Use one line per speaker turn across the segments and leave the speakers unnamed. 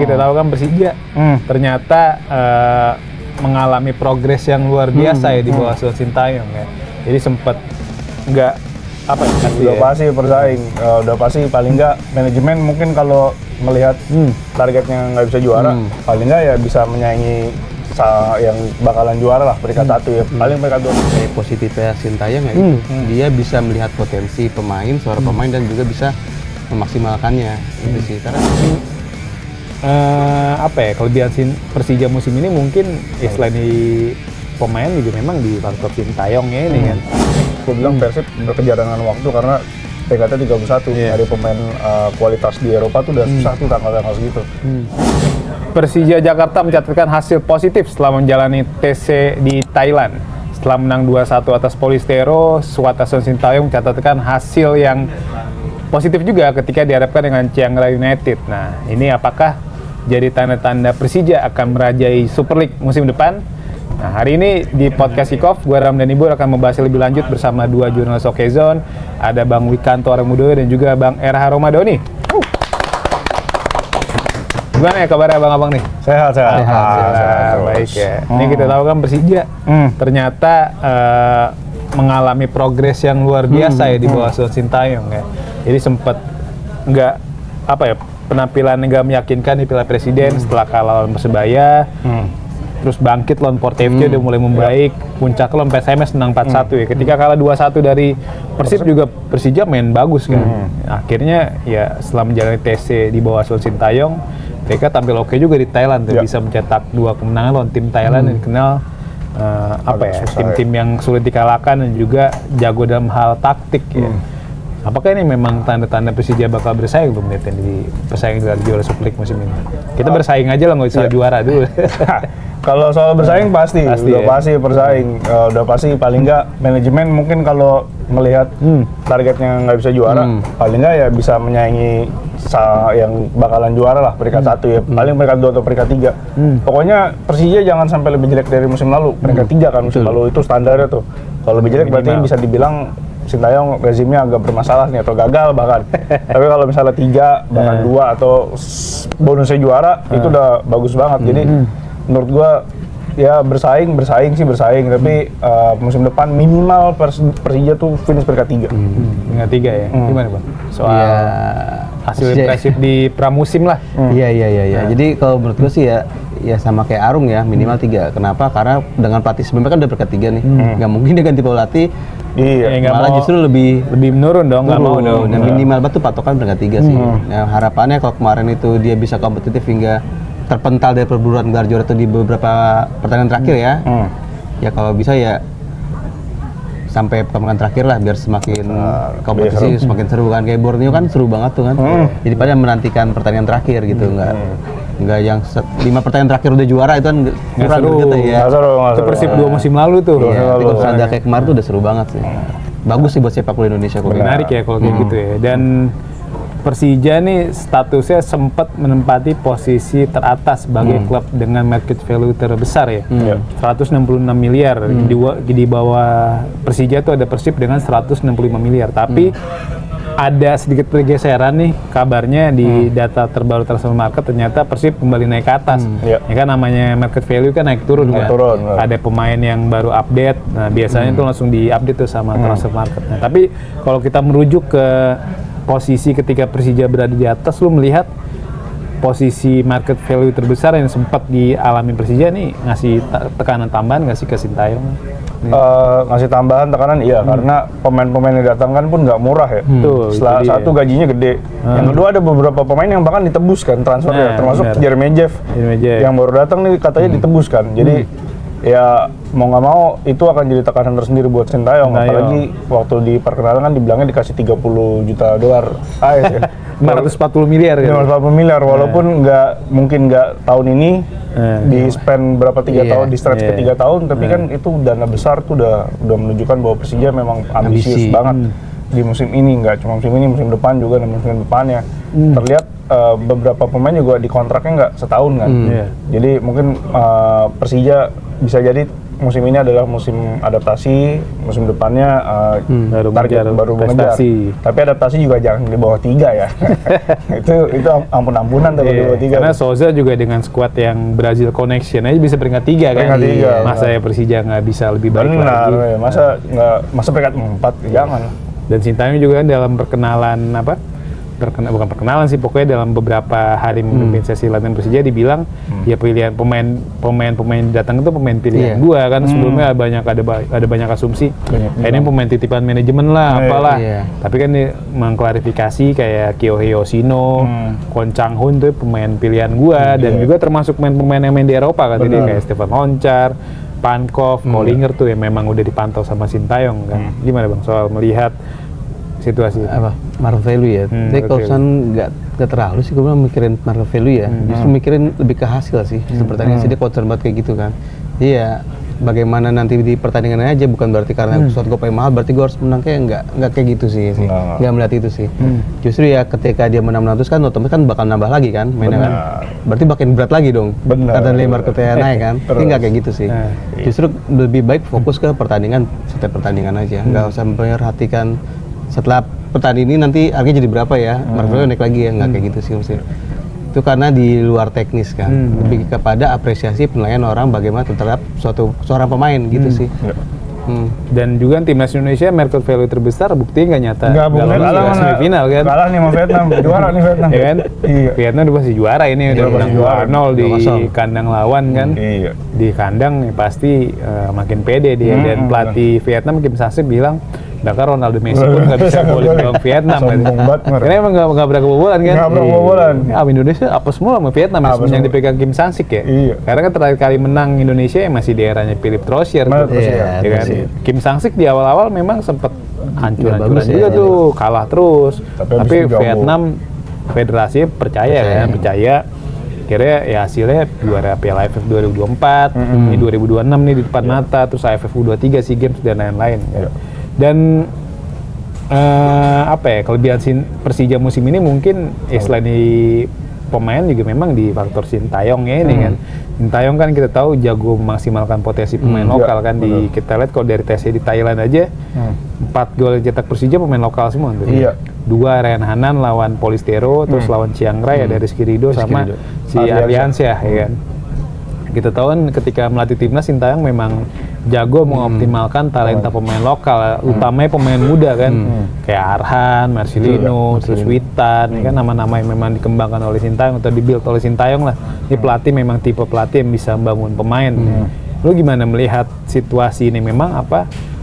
kita tahu kan Persija ternyata mengalami progres yang luar biasa ya di bawah Sintayong ya. Jadi sempat nggak apa ya,
udah pasti bersaing, udah pasti paling nggak manajemen mungkin kalau melihat targetnya nggak bisa juara, paling nggak ya bisa menyaingi yang bakalan juara lah peringkat 1 ya, paling peringkat 2.
Positifnya Sintayong ya itu, dia bisa melihat potensi pemain, suara pemain dan juga bisa memaksimalkannya itu sih. Karena
apa ya, kelebihan Persija musim ini mungkin selain di pemain juga memang di faktor Sintayong ya ini kan.
Gue bilang Persib berkejar dengan waktu karena peringkatnya 31 dari pemain kualitas di Eropa tuh udah susah tuh tanggal-tanggal segitu.
Persija Jakarta mencatatkan hasil positif setelah menjalani TC di Thailand. Setelah menang 2-1 atas Polistero, Suwatason Sintayong mencatatkan hasil yang positif juga ketika dihadapkan dengan Chiang Rai United. Nah, ini apakah jadi tanda-tanda Persija akan merajai Super League musim depan? Nah, hari ini di podcast Kickoff, gue Ramdan Ibur akan membahas lebih lanjut bersama dua jurnalis Okezone. Ada Bang Wikanto Aramudoyo dan juga Bang RH Romadoni. Gimana ya kabarnya abang-abang nih?
Sehat.
Baik ya. Ini kita tahu kan Persija ternyata mengalami progres yang luar biasa ya di bawah Sintayong ya. Jadi sempat nggak apa ya, penampilan nggak meyakinkan di Piala Presiden setelah kalah lawan Persebaya. Terus bangkit lawan Port FC udah mulai membaik. Puncak lawan PSMS menang 4-1 ya. Ketika kalah 2-1 dari Persib juga Persija main bagus kan. Akhirnya ya setelah menjalani TC di bawah Sintayong, mereka tampil oke juga di Thailand tuh, bisa mencetak 2 kemenangan lawan tim Thailand yang dikenal apa ya, tim-tim yang sulit dikalahkan dan juga jago dalam hal taktik ya. Apakah ini memang tanda-tanda Persija bakal bersaing belum di persaingan gelar juara Super League musim ini? Kita bersaing aja lah, nggak usah juara dulu.
Kalau soal bersaing pasti
ya.
pasti bersaing, udah pasti paling nggak manajemen mungkin kalau melihat targetnya nggak bisa juara, paling nggak ya bisa menyaingi yang bakalan juara lah peringkat 1 ya, paling peringkat 2 atau peringkat 3. Pokoknya Persija jangan sampai lebih jelek dari musim lalu, peringkat 3 kan musim lalu itu standarnya tuh. Kalau lebih jelek berarti bisa dibilang Sintayong rezimnya agak bermasalah nih atau gagal bahkan. Tapi kalau misalnya 3 bahkan 2 atau bonusnya juara itu udah bagus banget. Jadi menurut gua ya bersaing tapi musim depan minimal Persija tuh finish peringkat 3.
Peringkat 3 ya. Gimana Bang? Soal hasil impresif di pramusim lah.
Iya. Jadi kalau menurut gue sih ya sama kayak Arung ya, minimal 3. Kenapa? Karena dengan pelatih sebelumnya kan udah peringkat 3 nih. Nggak mungkin dia ganti pelatih.
Iya,
malah justru lebih
menurun dong, nggak mau dong.
Dan minimal banget tuh patokan peringkat 3 sih. Nah, harapannya kalau kemarin itu dia bisa kompetitif hingga terpental dari perburuan gelar juara itu di beberapa pertandingan terakhir ya. Ya kalau bisa ya sampai pertandingan terakhir lah biar semakin kompetisi semakin seru kan. Kayak Borneo kan seru banget tuh kan. Jadi pada menantikan pertandingan terakhir gitu, nggak yang 5 pertandingan terakhir udah juara itu kan kurang gitu ya.
Itu Persib 2 musim lalu tuh.
Iya, kalau misalnya kayak kemarin tuh udah seru banget sih. Bagus sih buat sepak bola Indonesia.
Menarik ya kalau kayak gitu ya. Dan Persija nih statusnya sempat menempati posisi teratas sebagai klub dengan market value terbesar ya. 166 miliar. Di bawah Persija tuh ada Persib dengan 165 miliar. Tapi ada sedikit pergeseran nih kabarnya di data terbaru Transfer Market, ternyata Persib kembali naik ke atas. Ya kan namanya market value kan naik turun kan. Ada pemain yang baru update. Nah, biasanya tuh langsung di-update tuh sama Transfer Market. Nah, tapi kalau kita merujuk ke posisi ketika Persija berada di atas, lu melihat posisi market value terbesar yang sempat dialami Persija nih ngasih tekanan tambahan nggak sih ke Sintayong?
Ngasih tambahan tekanan iya, karena pemain-pemain yang datangkan pun nggak murah ya. Setelah satu gajinya gede, yang kedua ada beberapa pemain yang bahkan ditebus kan transfernya, termasuk Jeremy Jeff yang baru datang nih katanya ditebus kan. Jadi ya mau nggak mau itu akan jadi tekanan tersendiri buat Sintayong. Apalagi waktu di perkenalan kan dibilangnya dikasih 30 juta dolar AS ya.
540 miliar ya.
540 miliar walaupun mungkin nggak tahun ini di spend berapa 3 tahun, di stretch ke 3 tahun, tapi kan itu dana besar tuh udah menunjukkan bahwa Persija memang ambisius banget di musim ini, nggak cuma musim ini, musim depan juga dan musim depannya. Terlihat beberapa pemain juga di kontraknya nggak setahun kan. Jadi mungkin Persija bisa jadi musim ini adalah musim adaptasi, musim depannya target baru mengejar. Tapi adaptasi juga jangan di bawah 3 ya. itu ampun-ampunan tuh di bawah 3.
Karena Souza juga dengan skuad yang Brazil Connection aja bisa peringkat 3 kan. Masa ya Persija nggak bisa lebih baik lagi.
Ya. Masa peringkat 4 jangan.
Dan Sintayong juga dalam perkenalan bukan perkenalan sih, pokoknya dalam beberapa hari memimpin sesi latihan Persija dibilang ya pilihan pemain datang itu pemain pilihan gua kan. Sebelumnya ada banyak asumsi ini pemain titipan manajemen lah apalah. Tapi kan dia mengklarifikasi kayak Kyohei Yoshino, Kwon Chang Hun tuh pemain pilihan gua dan juga termasuk pemain yang main di Eropa kan. Jadi kayak Stefan Loncar, Pankov, Kollinger tuh yang memang udah dipantau sama Sintayong kan. Gimana Bang soal melihat situasi
apa market value ya? Tapi kalau nggak terlalu sih gue bilang mikirin market value ya, justru mikirin lebih ke hasil sih. Pertandingan sih dia concern banget kayak gitu kan. Iya, bagaimana nanti di pertandingan aja, bukan berarti karena suatu gue paling mahal berarti gue harus menang, kayak nggak kayak gitu sih. Nggak melihat itu sih. Justru ya ketika dia menang terus kan otomatis kan bakal nambah lagi kan mainnya kan. Berarti makin berat lagi dong. Karena nilai marketnya naik kan. Tapi nggak kayak gitu sih. Justru lebih baik fokus ke pertandingan, setiap pertandingan aja. Nggak usah memperhatikan setelah pertandingan ini nanti harganya jadi berapa ya, market naik lagi ya, nggak kayak gitu sih maksudnya. Itu karena di luar teknis kan, lebih kepada apresiasi penilaian orang bagaimana terhadap seorang pemain gitu sih.
Dan juga timnas Indonesia market value terbesar buktinya nggak nyata.
Kalah
semifinal kan.
Kalah nih sama Vietnam, juara nih Vietnam.
Ya kan? Vietnam udah pasti juara ini, udah menang 2-0 di kandang lawan kan. Di kandang ya pasti makin pede dia. Dan pelatih Vietnam Kim Sa-sip bilang bahkan Ronaldo Messi pun nggak bisa golin gawang Vietnam kan. Karena emang nggak pernah kebobolan kan.
Nggak pernah kebobolan.
Indonesia apa semua sama Vietnam yang dipegang Kim Sang-sik ya. Karena kan terakhir kali menang Indonesia masih di eranya Philip Trosier. Ya kan. Kim Sang-sik di awal-awal memang sempat hancur-hancuran juga tuh, kalah terus. Tapi Vietnam federasi percaya. Akhirnya ya hasilnya juara Piala AFF 2024, ini 2026 nih di depan mata, terus AFF U23 SEA Games dan lain-lain. Dan kelebihan Persija musim ini mungkin selain di pemain juga memang di faktor Sintayong ya ini kan. Sintayong kan kita tahu jago memaksimalkan potensi pemain lokal kan. Kita lihat kalau dari tesnya di Thailand aja 4 gol yang cetak Persija pemain lokal semua tuh. 2 Ryan Hanan lawan Polistero, terus lawan Chiang Rai ada Rizky Ridho sama si Ardiansyah ya kan. Kita tahu kan ketika melatih timnas Sintayong memang jago mengoptimalkan talenta pemain lokal, utamanya pemain muda kan, kayak Arhan, Marcelino, terus Witan, ya kan nama-nama yang memang dikembangkan oleh Sintayong atau dibuild oleh Sintayong lah. Ini pelatih memang tipe pelatih yang bisa membangun pemain. Lu gimana melihat situasi ini? Memang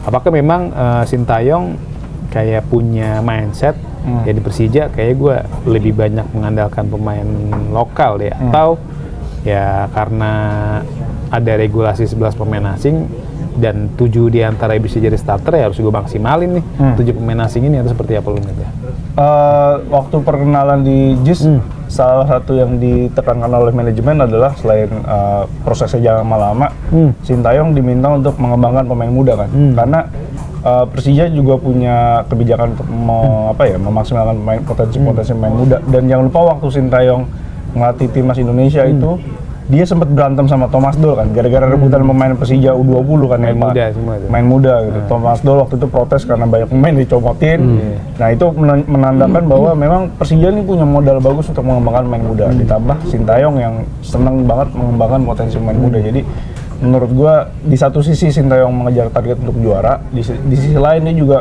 apakah memang Sintayong kayak punya mindset ya di Persija kayak gue lebih banyak mengandalkan pemain lokal deh, atau ya karena ada regulasi 11 pemain asing dan 7 diantara bisa jadi starter ya harus gue maksimalin nih 7 pemain asing ini, atau seperti apa lu gitu?
Waktu perkenalan di JIS salah satu yang ditekankan oleh manajemen adalah selain prosesnya jangan lama, Sintayong diminta untuk mengembangkan pemain muda kan, karena Persija juga punya kebijakan untuk memaksimalkan potensi pemain muda. Dan jangan lupa waktu Sintayong ngelatih timnas Indonesia itu dia sempat berantem sama Thomas Doll kan, gara-gara rebutan pemain Persija U20 kan, main muda gitu. Thomas Doll waktu itu protes karena banyak pemain dicopotin. Nah itu menandakan bahwa memang Persija ini punya modal bagus untuk mengembangkan pemain muda. Ditambah Sintayong yang seneng banget mengembangkan potensi pemain muda. Jadi menurut gua di satu sisi Sintayong mengejar target untuk juara, di sisi lain dia juga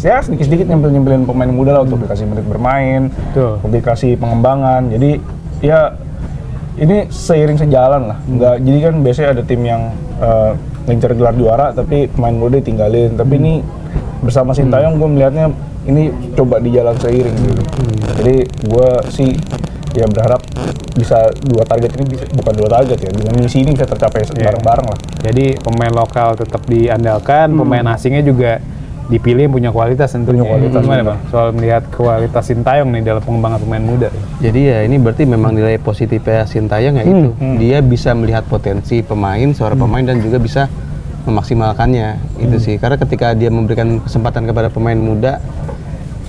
ya sedikit-sedikit nyempil-nyempilin pemain muda lah untuk dikasih menit bermain, untuk dikasih pengembangan. Jadi ya ini seiring sejalan lah. Jadi kan biasanya ada tim yang ngincer gelar juara tapi pemain muda ditinggalin. Tapi ini bersama Sintayong gue melihatnya ini coba di jalan seiring gitu. Jadi gue sih ya berharap bisa 2 target ini bukan 2 target ya, dengan misi ini bisa tercapai bareng-bareng lah. Jadi
pemain lokal tetap diandalkan, pemain asingnya juga dipilih punya kualitas tentunya. Gimana Bang soal melihat kualitas Sintayong nih dalam pengembangan pemain muda?
Jadi ya ini berarti memang nilai positifnya Sintayong ya itu. Dia bisa melihat potensi pemain, seorang pemain, dan juga bisa memaksimalkannya. Itu sih. Karena ketika dia memberikan kesempatan kepada pemain muda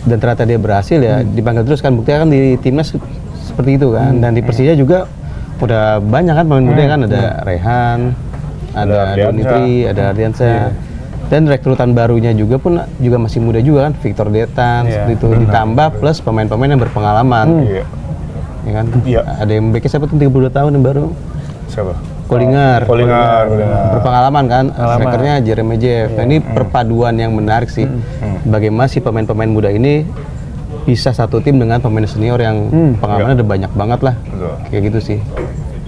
dan ternyata dia berhasil ya dipanggil terus kan, buktinya kan di timnas seperti itu kan. Dan di Persija juga udah banyak kan pemain muda kan, ada Rehan, ada Donitri, ada Ardiansyah. Dan rekrutan barunya juga masih muda juga kan, Victor Detan, seperti itu. Ditambah plus pemain-pemain yang berpengalaman. Ya kan? Ada yang backnya siapa tuh 32 tahun yang baru?
Siapa?
Kollinger. Berpengalaman kan, strikernya Jeremy Jeff. Nah, ini perpaduan yang menarik sih. Bagaimana sih pemain-pemain muda ini bisa satu tim dengan pemain senior yang pengalamannya udah banyak banget lah. Kayak gitu sih.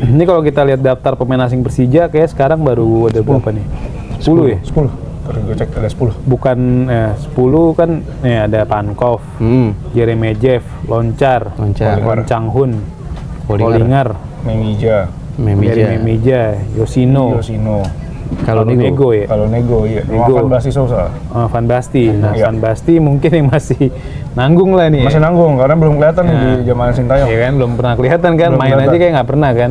Ini kalau kita lihat daftar pemain asing Persija, kayak sekarang baru ada berapa nih? 10 ya?
10. Terus gue cek ada 10.
Bukan 10 kan ada Pankov, Jeremy Jeff, Loncar, Changhun, Kollinger, Memija, Yoshino. Kalau Nego ya?
Kalau Nego iya. Van Basten Sousa.
Van Basten. Nah, Van Basten mungkin yang masih nanggung lah nih.
Masih nanggung karena belum kelihatan di zaman Sintayong.
Iya kan, belum pernah kelihatan kan, main aja kayak nggak pernah kan.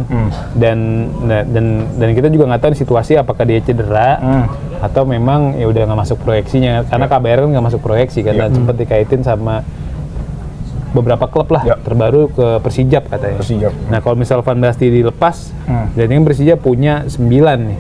Dan kita juga nggak tahu situasi apakah dia cedera atau memang ya udah nggak masuk proyeksinya. Karena KBR kan nggak masuk proyeksi kan, dan sempat dikaitin sama beberapa klub lah, terbaru ke Persijap katanya. Nah kalau misal Van Basten dilepas, jadi kan Persija punya 9 nih.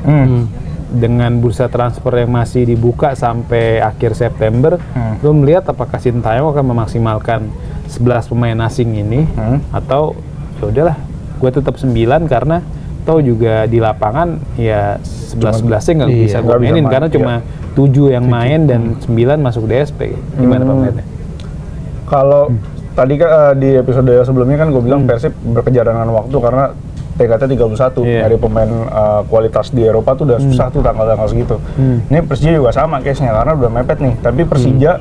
Dengan bursa transfer yang masih dibuka sampai akhir September, lo melihat apakah Sintayong akan memaksimalkan 11 pemain asing ini atau ya udahlah, gue tetap 9 karena tahu juga di lapangan ya 11-11-nya nggak bisa gue mainin karena cuma 7 yang main dan 9 masuk DSP. Gimana Pak melihatnya?
Kalau tadi kan di episode sebelumnya kan gue bilang Persib berkejar dengan waktu karena TKT 31 dari pemain kualitas di Eropa tuh udah susah tuh tanggal-tanggal segitu. Ini Persija juga sama case-nya karena udah mepet nih. Tapi Persija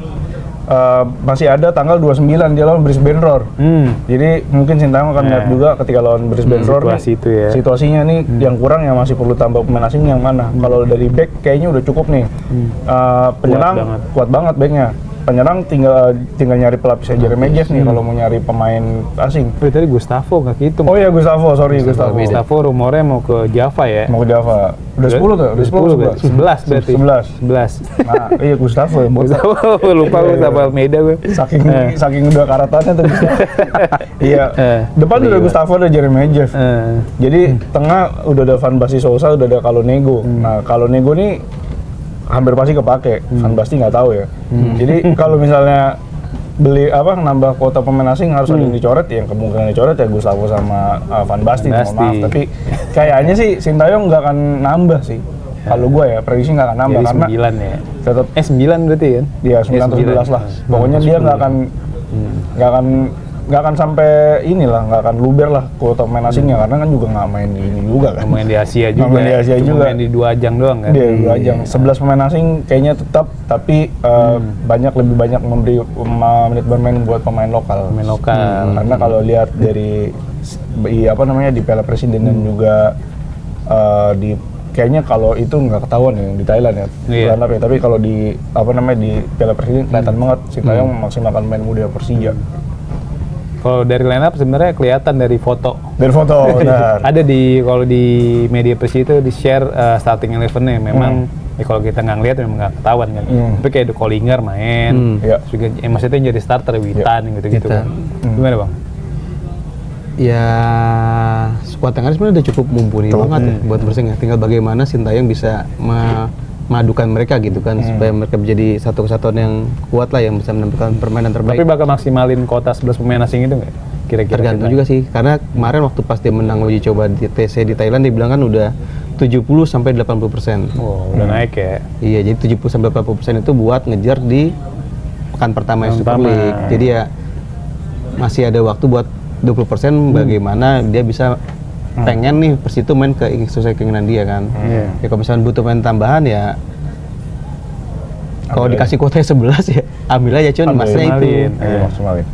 masih ada tanggal 29 dia lawan Brisbane Roar. Jadi mungkin Sintayong akan lihat juga ketika lawan Brisbane Roar nih, situasinya nih yang kurang yang masih perlu tambah pemain asing yang mana. Kalau dari back kayaknya udah cukup nih. Penyerang kuat banget backnya. Penyerang tinggal nyari pelapisnya Jeremy Jeff nih kalau mau nyari pemain asing.
Tadi Gustavo nggak gitu.
Oh iya Gustavo
rumornya mau ke Java ya.
Mau ke Java. Udah 10 tuh? Udah 10
11 berarti.
11. Nah, iya Gustavo ya.
Lupa Gustavo Almeida gue.
Saking udah karatannya tuh Gustavo. Iya. Depan udah Gustavo, ada Jeremy Jeff. Jadi tengah udah ada Van Basten Sousa, udah ada Kalou-Nego. Nah, Kalou-Nego nih hampir pasti kepake, Van Basten nggak tahu ya. Jadi kalau misalnya beli nambah kuota pemain asing harus ada yang dicoret, yang kemungkinan dicoret ya Gustavo sama Van Basten. Mohon maaf, tapi kayaknya sih Sintayong nggak akan nambah sih. Kalau gue ya prediksi nggak akan nambah.
Jadi
karena
9 ya.
Tetap
9 berarti kan?
Iya 9 atau 11 lah. Pokoknya dia nggak akan sampai inilah, nggak akan luber lah kuota pemain asingnya karena kan juga nggak main di ini juga kan.
Main di Asia juga. Main di 2 ajang doang kan.
Dia 2 ajang. 11 pemain asing kayaknya tetap, tapi lebih banyak memberi menit bermain buat pemain lokal. Karena kalau lihat dari di Piala Presiden dan juga di kayaknya kalau itu nggak ketahuan ya di Thailand ya. Tapi kalau di di Piala Presiden kelihatan banget Sintayong memaksimalkan main muda Persija.
Kalau dari line up sebenarnya kelihatan dari foto.
Benar.
Ada kalau di media Persija itu di share starting 11-nya. Memang kalau kita nggak ngeliat memang nggak ketahuan kan. Tapi kayak ada Kollinger main, juga maksudnya jadi starter Witan gitu-gitu kan. Gimana Bang?
Ya skuad tengah sebenarnya udah cukup mumpuni banget ya buat bersaing. Tinggal bagaimana Sintayong bisa memadukan mereka gitu kan, supaya mereka menjadi satu kesatuan yang kuat lah, yang bisa menampilkan permainan terbaik.
Tapi bakal maksimalin kuota 11 pemain asing itu nggak? Kira-kira
tergantung juga sih, karena kemarin waktu pas dia menang uji coba di TC di Thailand dia bilang kan udah 70-80%.
Oh, udah naik ya?
Iya, jadi 70-80% itu buat ngejar di pekan pertama Super League. Jadi ya masih ada waktu buat 20% bagaimana dia bisa pengen nih Persib itu main sesuai keinginan dia kan. Ya kalau misalnya butuh main tambahan ya kalau dikasih kuotanya 11 ya ambil aja, cuman masnya itu
maksimalin.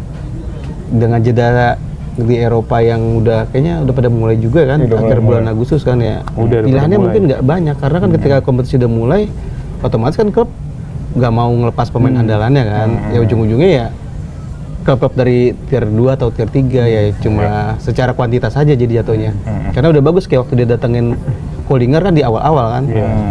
Dengan jeda di Eropa yang kayaknya udah pada mulai juga kan, akhir bulan Agustus kan ya. Pilihannya mungkin nggak banyak karena kan ketika kompetisi udah mulai otomatis kan klub nggak mau ngelepas pemain andalannya kan. Ya ujung-ujungnya ya klub-klub dari tier 2 atau tier 3 ya cuma secara kuantitas saja jadi jatuhnya. Karena udah bagus kayak waktu dia datengin Kollinger kan di awal-awal kan.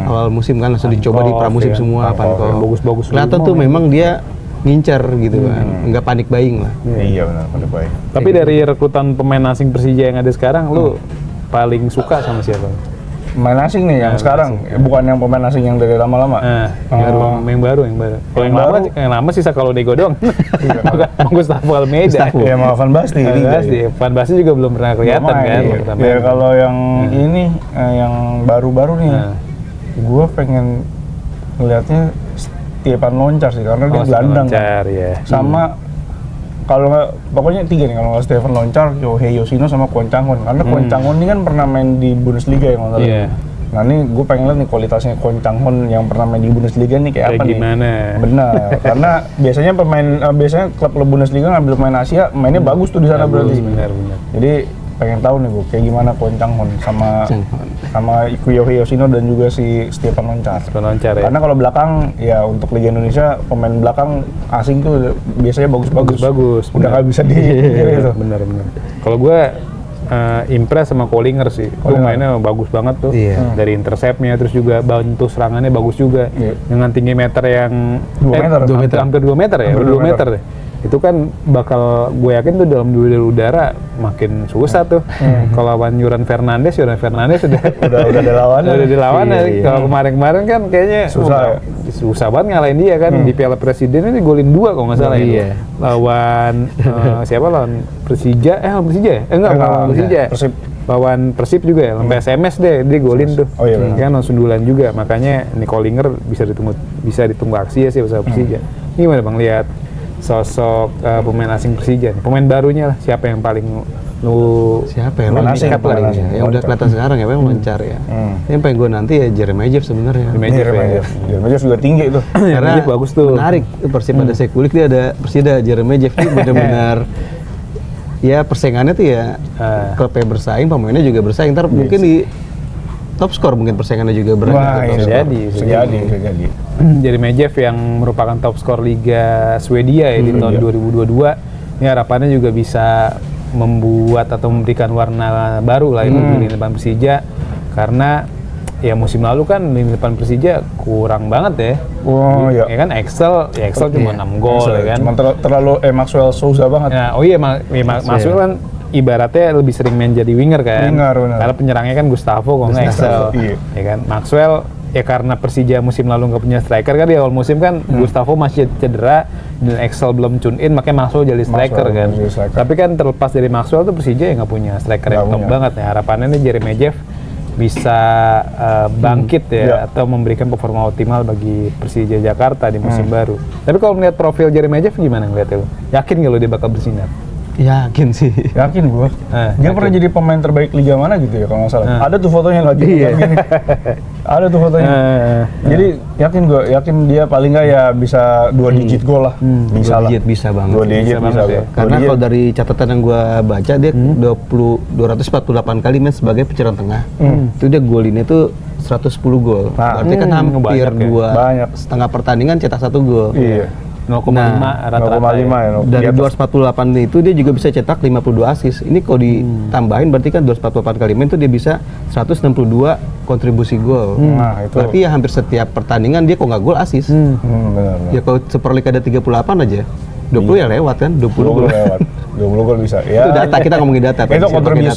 Awal musim kan langsung dicoba di pramusim semua
bagus-bagus.
Kelihatan tuh memang dia ngincer gitu kan. Enggak panik buying lah.
Iya benar, panik buying.
Tapi dari rekrutan pemain asing Persija yang ada sekarang lu paling suka sama siapa?
pemain asing nih yang sekarang, bukan yang pemain asing yang dari lama-lama.
Yang baru. Kalau yang lama sisa kalau Dego doang. Gustavo Almeida.
Ya sama Van Basten.
Van Basten juga belum pernah kelihatan kan.
Ya kalau yang ini, yang baru-baru nih, gue pengen ngeliatnya Stefan Loncar sih, karena dia gelandang. Sama kalau nggak, pokoknya 3 nih, kalau nggak Stefan Loncar, Yohei Yoshino sama Kwon Chang-won. Karena Kwon Chang-won ini kan pernah main di Bundesliga yang nggak salah. Nah ini gue pengen lihat nih kualitasnya Kwon Chang-won yang pernah main di Bundesliga nih kayak apa
gimana?
Nih. Benar, karena biasanya klub Bundesliga ngambil pemain Asia, mainnya bagus tuh di sana berarti.
Benar.
Jadi pengen tahu nih gue kayak gimana Kwon Chang-won sama Yohei Yoshino dan juga si Stefan Loncar.
Ya.
Karena kalau belakang ya untuk Liga Indonesia pemain belakang asing tuh biasanya bagus. Udah nggak bisa di itu.
Benar. Kalau gue impress sama Kollinger sih. Mainnya bagus banget tuh. Dari interceptnya, terus juga bantu serangannya bagus juga. Dengan tinggi meter yang
2 meter.
Hampir 2 meter ya. 2 meter deh. Itu kan bakal, gue yakin tuh dalam duel udara makin susah tuh. Kalau lawan Juran Fernandes udah ada lawannya. Kalau kemarin kan kayaknya susah banget ngalahin dia kan. Di Piala Presiden ini golin 2 kalau nggak salah ya. Lawan siapa, lawan Persija? Persib. Lawan Persib juga ya, sampai SMS deh dia golin tuh. Kan langsung sundulan juga. Makanya ini Kollinger bisa ditunggu aksi ya sih bersama Persija. Gimana Bang lihat sosok pemain asing Persija nih, pemain barunya lah, siapa yang paling lu
asing paling ya udah kelihatan sekarang ya, memang Loncar ya. Yang pengen gue nanti ya Jeremy Jeff sebenarnya.
Jeremy Jeff juga tinggi tuh.
Karena
bagus tuh.
Menarik Persib ada Sekulik, dia ada Persida, Jeremy Jeff ini benar-benar ya persaingannya tuh ya klubnya bersaing, pemainnya juga bersaing. Ntar mungkin di top skor mungkin persaingannya juga berat.
Wah, bisa jadi.
Jeremy Jeff yang merupakan top skor Liga Swedia ya di tahun 2022. Ini harapannya juga bisa membuat atau memberikan warna baru lah di lini depan Persija, karena ya musim lalu kan lini depan Persija kurang banget ya. Ya kan Excel cuma 6 gol ya kan.
Cuma terlalu Maxwell Souza banget.
Nah, Maxwell kan ibaratnya lebih sering main jadi winger kan. Karena penyerangnya kan Gustavo kalau nggak Excel. Ya kan. Maxwell ya karena Persija musim lalu nggak punya striker kan, di awal musim kan Gustavo masih cedera dan Excel belum tune in, makanya Maxwell jadi striker kan. Tapi kan terlepas dari Maxwell tuh Persija ya nggak punya striker yang top banget ya. Harapannya nih Jeremy Jeff bisa bangkit ya atau memberikan performa optimal bagi Persija Jakarta di musim baru. Tapi kalau melihat profil Jeremy Jeff gimana ngeliatnya lu? Yakin nggak lu dia bakal bersinar?
Yakin sih.
Yakin gua. Dia pernah jadi pemain terbaik liga mana gitu ya kalau nggak salah. Ada tuh fotonya lagi. Ada tuh fotonya. Jadi yakin dia paling nggak ya bisa 2 digit gol lah. Bisa
2 digit bisa banget.
2 digit bisa.
Ya.
Karena kalau dari catatan yang gua baca dia 248 kali main sebagai penyerang tengah. Itu dia golinnya tuh 110 gol. Berarti kan hampir setengah pertandingan cetak 1 gol.
Iya.
0,5 rata-rata ya.
Dari 248 itu dia juga bisa cetak 52 assist. Ini kalau ditambahin berarti kan 248 kali main itu dia bisa 162 kontribusi gol. Berarti ya hampir setiap pertandingan dia kok nggak gol assist. Ya kalau Super League ada 38 aja, 20 ya lewat kan, 20 gol
lewat. 20 gol bisa. Ya.
Itu data, kita ngomongin data.
Itu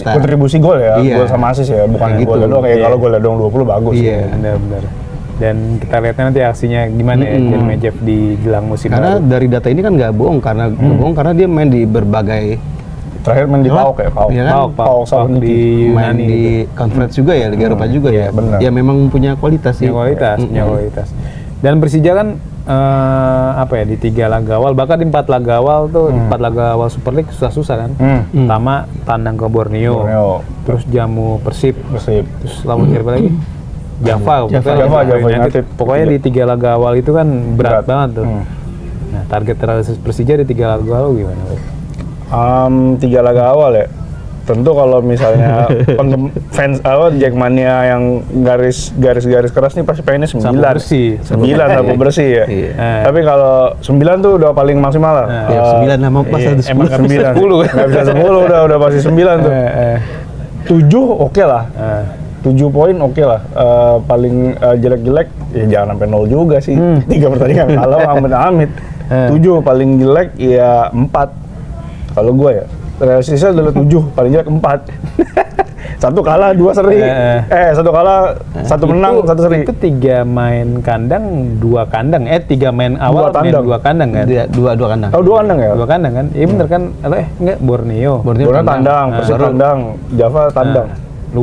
kontribusi gol ya, gol sama assist ya, bukan
gitu.
Gol doang. Kayak kalau gol doang 20 bagus.
Iya, benar. Dan kita lihatnya nanti aksinya gimana ya Jeremy Jeff di jelang musim
karena
baru.
Dari data ini kan nggak bohong, karena dia main di berbagai,
terakhir main di PAOK ya,
PAOK di
main di conference juga ya, Liga Eropa juga ya.
Benar.
Ya memang punya kualitas sih.
Punya kualitas. Dan Persija kan di 3 laga awal, bahkan di 4 laga awal tuh, 4 laga awal Super League susah-susah kan. Pertama tandang ke Borneo. Terus jamu Persib. Terus lawan siapa lagi? Java United. Pokoknya di 3 laga awal itu kan berat banget tuh. Nah, target realistis Persija di 3 laga awal gimana?
3 laga awal ya. Tentu kalau misalnya fans Jackmania yang garis keras nih pasti pengennya 9. 9 bersih ya. Tapi kalau 9 tuh udah paling maksimal lah.
9 sama pas ada 10.
Emang nggak bisa 10.
Nggak bisa 10 udah pasti 9 tuh. 7 oke lah. 7 poin oke lah. Paling jelek-jelek ya jangan sampai 0 juga sih. 3 pertandingan kalah amit-amit. 7 paling jelek ya 4. Kalau gue ya realistisnya adalah 7, paling jelek 4. Satu kalah, 2 seri. Satu kalah, satu menang, satu seri.
Itu 3 main kandang, 2 kandang. 3 main awal, main 2 kandang kan?
Dua kandang.
Oh, 2 kandang ya?
2 kandang kan? Iya bener kan? Enggak, Borneo.
Borneo tandang, Persib tandang, Java tandang.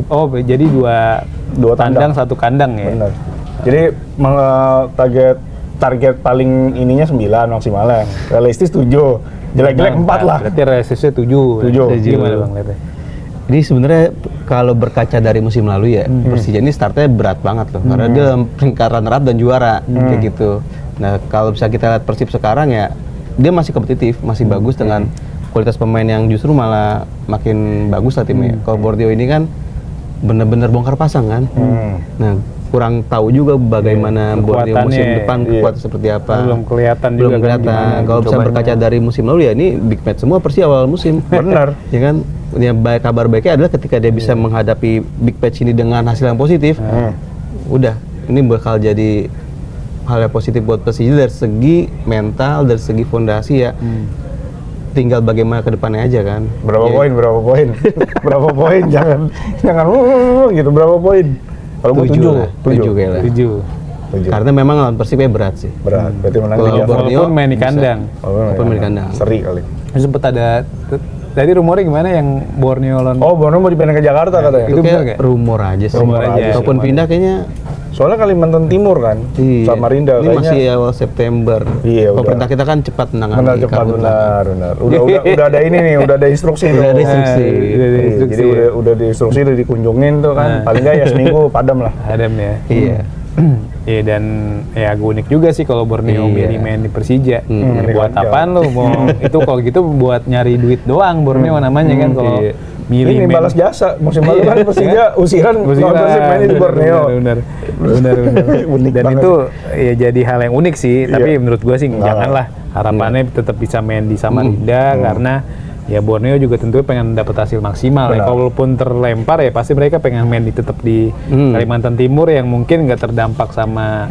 Oh, jadi 2 tandang, 1 kandang ya?
Benar. Jadi target paling ininya 9 maksimalnya. Realistis 7. Jelek-jelek 4 lah.
Berarti realistisnya 7.
7.
Gimana Bang lihatnya?
Jadi sebenarnya kalau berkaca dari musim lalu ya, Persija ini startnya berat banget loh. Karena dia peringkat runner-up dan juara kayak gitu. Nah, kalau bisa kita lihat Persib sekarang ya, dia masih kompetitif, masih bagus dengan kualitas pemain yang justru malah makin bagus lah timnya. Kalau Borneo ini kan bener-bener bongkar pasang kan. Nah, kurang tahu juga bagaimana Borneo musim depan kuat seperti apa.
Belum kelihatan juga.
Belum kelihatan. Kalau bisa berkaca dari musim lalu ya, ini big match semua Persija awal musim.
Benar.
Ya kan? Yang baik, kabar baiknya adalah ketika dia bisa menghadapi big match ini dengan hasil yang positif. Udah, ini bakal jadi hal yang positif buat Persija dari segi mental, dari segi fondasi ya. Tinggal bagaimana ke depannya aja kan.
Berapa poin? Berapa poin? Jangan gitu. Berapa poin? Kalau gue 7
kayaknya.
7.
Karena memang lawan Persibnya berat sih.
Berat. Berarti menang
Kalau
Java.
Borneo
Walaupun main di kandang.
Walaupun main di kandang.
Seri kali.
Sempet ada tadi rumornya gimana yang Borneo lawan?
Oh, Borneo mau dipindah ke Jakarta katanya.
Itu
bener
kayak
nggak?
rumor aja sih.
Rumor aja.
Ataupun pindah kayaknya.
Soalnya Kalimantan Timur kan, Samarinda
Ini
kayaknya.
masih awal September.
Iya, udah.
Pemerintah kita kan cepat menangani.
Benar cepat, benar. Udah ada ini nih, udah ada instruksi.
Udah ada
tuh.
instruksi.
Jadi udah diinstruksi, udah dikunjungin tuh kan. Paling nggak ya seminggu padam lah.
Adam ya.
Iya.
Iya dan ya agak unik juga sih kalau Borneo milih main di Persija. Buat apaan lu mau itu kalau gitu buat nyari duit doang Borneo namanya kan kalau milih
Ini
main.
balas jasa. Musim lalu kan Persija usiran lawan Persib mainnya di Borneo.
Benar.
Unik
Dan
banget.
itu ya jadi hal yang unik sih, tapi menurut gua sih janganlah. Harapannya tetap bisa main di Samarinda karena ya Borneo juga tentunya pengen dapat hasil maksimal ya. Kalaupun terlempar ya pasti mereka pengen main tetap di Kalimantan Timur yang mungkin nggak terdampak sama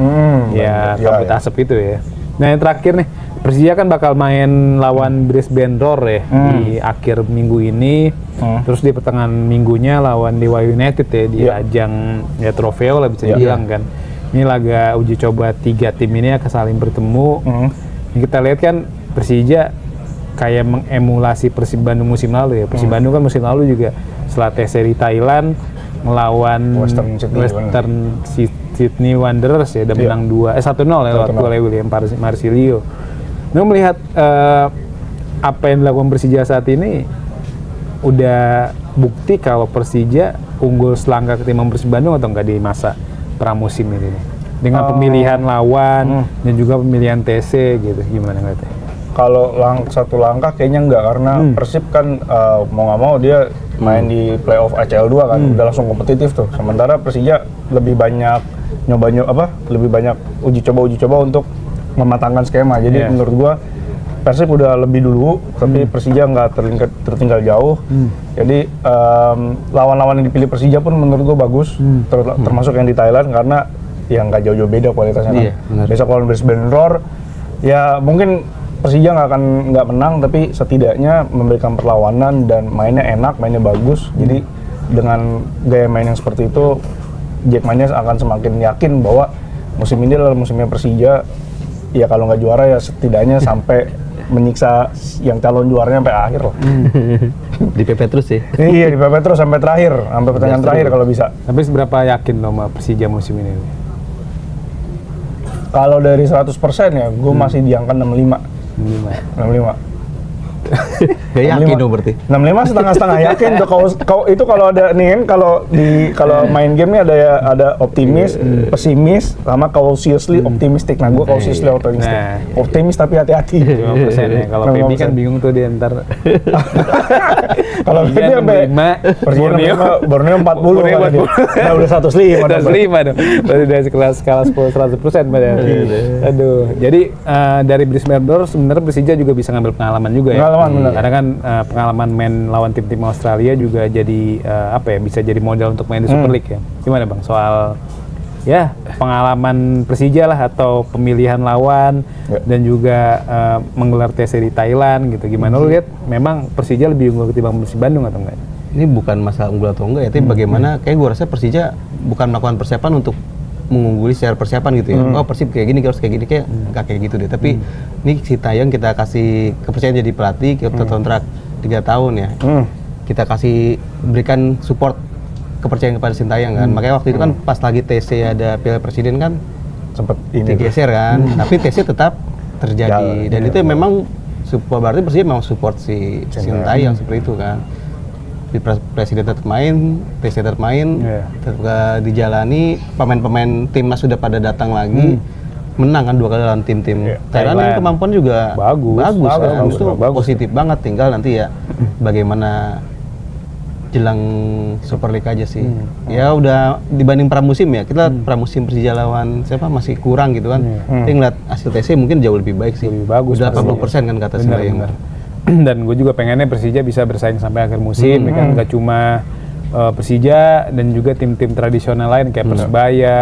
ya kabut asap itu ya. Nah yang terakhir nih, Persija kan bakal main lawan Brisbane Roar ya di akhir minggu ini. Terus di pertengahan minggunya lawan Dewa United ya di ajang ya trofeo lah bisa dibilang kan. Ini laga uji coba 3 tim ini akan saling bertemu. Yang kita lihat kan Persija kayak mengemulasi Persib Bandung musim lalu ya. Persib Bandung kan musim lalu juga setelah tes seri Thailand melawan Western Sydney Wanderers ya dan menang 1-0 ya lewat gol William Marsilio. Nah, melihat apa yang dilakukan Persija saat ini udah bukti kalau Persija unggul selangkah ketimbang Persib Bandung atau enggak di masa pramusim ini nih? Dengan pemilihan lawan dan juga pemilihan TC gitu, gimana ngeliatnya?
Kalau satu langkah kayaknya enggak karena Persib kan mau nggak mau dia main di playoff ACL 2 kan udah langsung kompetitif tuh. Sementara Persija lebih banyak lebih banyak uji coba untuk mematangkan skema. Jadi menurut gua Persib udah lebih dulu, tapi Persija nggak tertinggal jauh. Jadi lawan-lawan yang dipilih Persija pun menurut gua bagus, termasuk yang di Thailand karena yang nggak jauh-jauh beda kualitasnya kan. Besok lawan Brisbane Roar, ya mungkin Persija nggak menang, tapi setidaknya memberikan perlawanan dan mainnya enak, mainnya bagus. Jadi dengan gaya main yang seperti itu, Jackmania akan semakin yakin bahwa musim ini adalah musimnya Persija. Ya kalau nggak juara ya setidaknya sampai menyiksa yang calon juaranya sampai akhir loh.
Dipepet terus sih.
Iya, dipepet terus sampai terakhir, sampai pertandingan terakhir kalau bisa.
Tapi seberapa yakin lo sama Persija musim ini?
Kalau dari 100% ya, gue masih di angka 65. 65.
Gak yakin dong berarti.
65 setengah-setengah yakin tuh kalau ada nih kan kalau main game nih ada optimis, pesimis sama cautiously optimistic. Nah, gue cautiously optimistic. Optimis tapi hati-hati.
5% ya. Kalau PB kan bingung tuh dia ntar.
Kalau PB sampai Borneo 40 kalau dia. Nah, udah 105
dong. Berarti dari skala 100% padahal. Aduh. Jadi dari Brisbane Roar sebenarnya Persija juga bisa ngambil pengalaman juga ya. Karena kan pengalaman main lawan tim-tim Australia juga jadi bisa jadi modal untuk main di Super League ya. Gimana Bang soal ya pengalaman Persija lah atau pemilihan lawan dan juga menggelar TC di Thailand gitu. Gimana lu lihat memang Persija lebih unggul ketimbang Persib Bandung atau enggak?
ini bukan masalah unggul atau enggak ya, tapi bagaimana kayak gue rasa Persija bukan melakukan persiapan untuk mengungguli secara persiapan gitu ya. Oh Persib kayak gini harus kayak gini, kayak nggak kayak gitu deh. Tapi ini Sintayong kita kasih kepercayaan jadi pelatih, kita kontrak 3 tahun ya. Kita kasih berikan support kepercayaan kepada Sintayong kan. Makanya waktu itu kan pas lagi TC ada Piala Presiden kan
Sempet ini
digeser kan, tapi TC tetap terjadi. Dan itu memang support, berarti Persija memang support si Sintayong seperti itu kan. Presiden tetap main, TC tetap main, tetap dijalani, pemain-pemain timnas sudah pada datang lagi, menang kan 2 kali lawan tim-tim Thailand. Yang kemampuan juga bagus tuh positif banget. Tinggal nanti ya bagaimana jelang Super League aja sih. Ya udah dibanding pramusim ya, kita pramusim Persija lawan siapa masih kurang gitu kan. Tapi ngeliat hasil TC mungkin jauh lebih baik sih.
Lebih bagus.
Udah 80% kan kata Sintayong.
Dan gue juga pengennya Persija bisa bersaing sampai akhir musim, ya kan nggak cuma Persija dan juga tim-tim tradisional lain kayak Persebaya,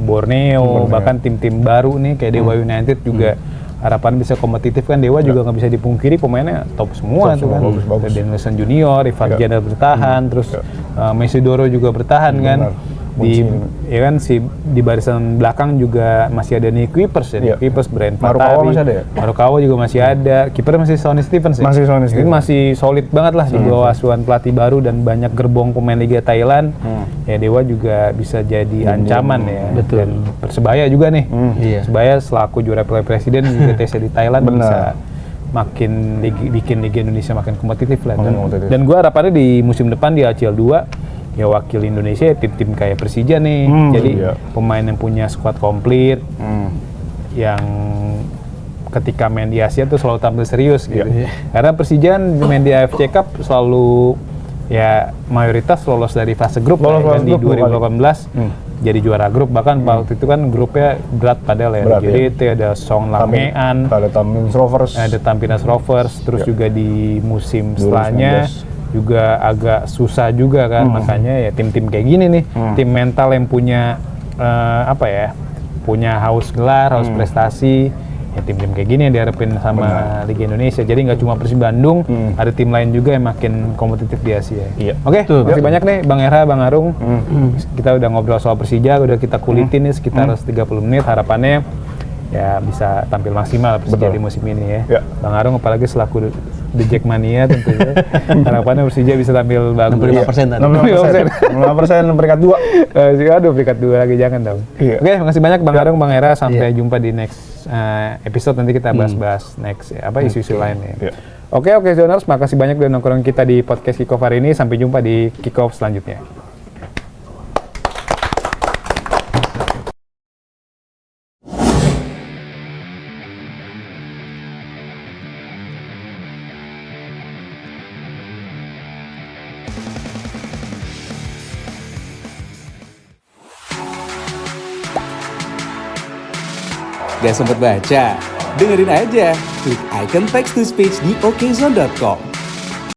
Borneo, bahkan tim-tim baru nih kayak Dewa United juga harapan bisa kompetitif kan. Dewa juga nggak bisa dipungkiri pemainnya top semua tuh kan. Ada Denilson Junior, Ivan Jadal bertahan, terus Mesidoro juga bertahan kan. Ya kan di barisan belakang juga masih ada nih Kuipers ya, Kuipers, Brian Fatari, Marukawa juga masih ada, kiper masih Sonny Stevens ya. Ini masih solid banget lah di bawah asuhan pelatih baru dan banyak gerbong pemain Liga Thailand. Ya Dewa juga bisa jadi ancaman ya. Dan Persebaya juga nih. Persebaya selaku juara Piala Presiden juga TC di Thailand bisa makin bikin Liga Indonesia makin kompetitif lah. Dan gue harapannya di musim depan di ACL 2 ya wakil Indonesia tim-tim kayak Persija nih. Jadi pemain yang punya skuad komplit, yang ketika main di Asia tuh selalu tampil serius gitu. Karena Persija main di AFC Cup selalu ya mayoritas lolos dari fase grup kan di 2018 jadi juara grup. Bahkan waktu itu kan grupnya berat padahal ya. Ada JDT, ada Song Langean,
ada
Tampines Rovers, terus juga di musim setelahnya juga agak susah juga kan. Makanya ya tim-tim kayak gini nih, tim mental yang punya punya haus gelar, haus prestasi, ya tim-tim kayak gini yang diharapin sama Liga Indonesia. Jadi nggak cuma Persib Bandung, ada tim lain juga yang makin kompetitif di Asia. Oke, masih banyak nih Bang Era, Bang Arung. Kita udah ngobrol soal Persija, udah kita kulitin nih sekitar 30 menit. Harapannya ya bisa tampil maksimal Persija di musim ini ya. Bang Arung apalagi selaku The Jackmania tentunya harapannya Persija bisa tampil bagus.
65% tadi.
65% peringkat 2.
Aduh, peringkat 2 lagi jangan dong. Oke, makasih banyak Bang Arung, Bang Era. Sampai jumpa di next episode, nanti kita bahas next isu-isu lain ya. Oke, Zoners, makasih banyak udah nongkrong kita di podcast Kickoff hari ini. Sampai jumpa di Kickoff selanjutnya.
Gak sempet baca? Dengerin aja, klik icon text to speech di okezone.com.